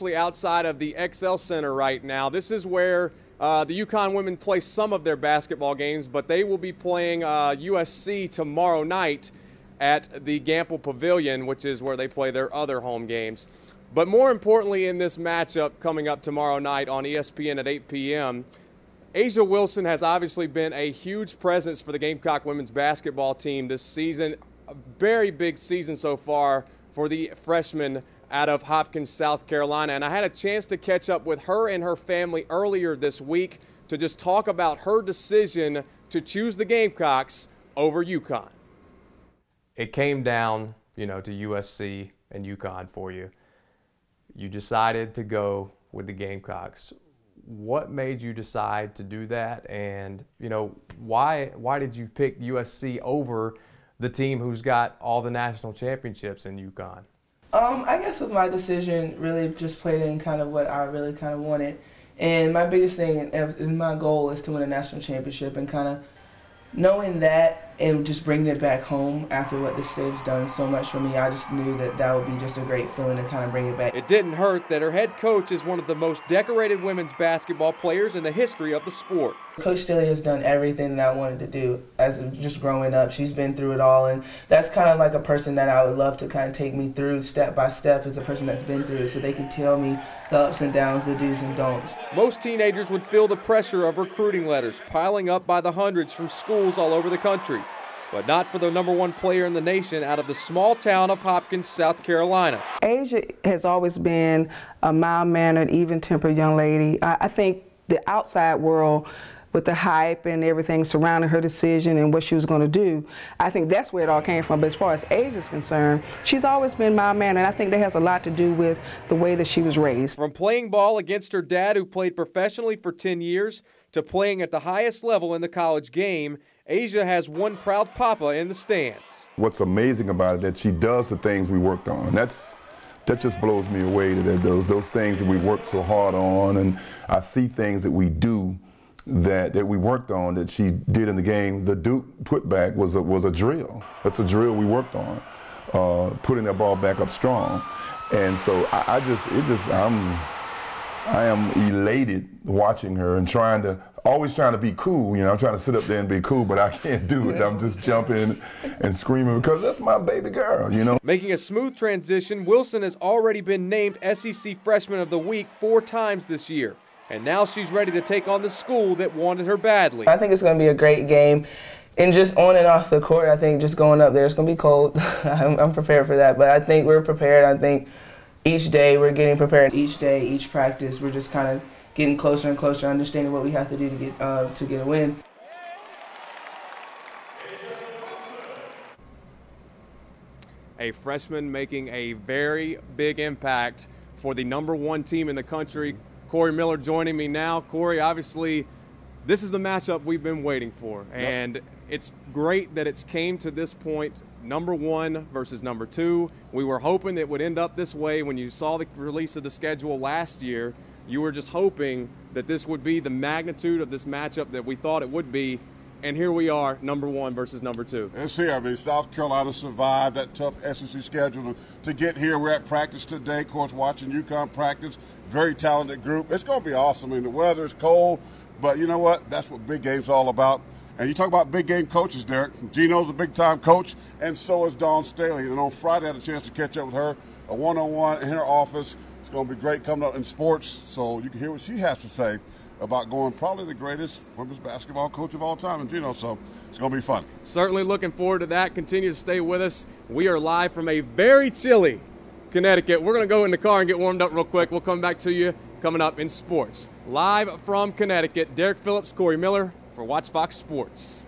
actually outside of the XL Center right now. This is where the UConn women play some of their basketball games, but they will be playing USC tomorrow night at the Gamble Pavilion, which is where they play their other home games. But more importantly, in this matchup coming up tomorrow night on ESPN at 8 p.m., A'ja Wilson has obviously been a huge presence for the Gamecock women's basketball team this season. A very big season so far for the freshman out of Hopkins, South Carolina. And I had a chance to catch up with her and her family earlier this week to just talk about her decision to choose the Gamecocks over UConn. It came down, to USC and UConn for you. You decided to go with the Gamecocks. What made you decide to do that? And, why did you pick USC over the team who's got all the national championships in UConn? I guess with my decision, really just played in kind of what I really kind of wanted. And my biggest thing and my goal is to win a national championship, and kind of knowing that and just bringing it back home after what this state's done so much for me, I just knew that would be just a great feeling to kind of bring it back. It didn't hurt that her head coach is one of the most decorated women's basketball players in the history of the sport. Coach Stilly has done everything that I wanted to do as just growing up. She's been through it all, and that's kind of like a person that I would love to kind of take me through step by step as a person that's been through it, so they can tell me the ups and downs, the do's and don'ts. Most teenagers would feel the pressure of recruiting letters piling up by the hundreds from schools all over the country, but not for the #1 player in the nation out of the small town of Hopkins, South Carolina. A'ja has always been a mild-mannered, even-tempered young lady. I think the outside world, with the hype and everything surrounding her decision and what she was going to do, I think that's where it all came from. But as far as A'ja's concerned, she's always been mild-mannered, and I think that has a lot to do with the way that she was raised. From playing ball against her dad, who played professionally for 10 years, to playing at the highest level in the college game, A'ja has one proud papa in the stands. What's amazing about it, that she does the things we worked on, and that just blows me away, that those things that we worked so hard on, and I see things that we do that we worked on that she did in the game. The Duke putback was a drill. That's a drill we worked on, putting that ball back up strong. And so I am elated watching her and always trying to be cool. I'm trying to sit up there and be cool, but I can't do it. I'm just jumping and screaming because that's my baby girl, Making a smooth transition, Wilson has already been named SEC Freshman of the Week 4 times this year. And now she's ready to take on the school that wanted her badly. I think it's going to be a great game. And just on and off the court, I think just going up there, it's going to be cold. I'm prepared for that. But I think we're prepared. I think each day we're getting prepared. Each day, each practice, we're just kind of getting closer and closer, understanding what we have to do to get a win. A freshman making a very big impact for the #1 team in the country. Corey Miller joining me now. Corey, obviously, this is the matchup we've been waiting for, and it's great that it's came to this point, #1 versus #2. We were hoping it would end up this way. When you saw the release of the schedule last year, you were just hoping that this would be the magnitude of this matchup that we thought it would be, and here we are, #1 versus #2. It's here. South Carolina survived that tough SEC schedule to get here. We're at practice today, of course, watching UConn practice. Very talented group. It's going to be awesome. The weather is cold, but you know what? That's what big game's all about. And you talk about big game coaches, Derek. Gino's a big-time coach, and so is Dawn Staley. And on Friday, I had a chance to catch up with her, a one-on-one in her office. It's going to be great coming up in sports, so you can hear what she has to say about going probably the greatest women's basketball coach of all time in Gino, so it's going to be fun. Certainly looking forward to that. Continue to stay with us. We are live from a very chilly Connecticut. We're going to go in the car and get warmed up real quick. We'll come back to you coming up in sports. Live from Connecticut, Derek Phillips, Corey Miller for Watch Fox Sports.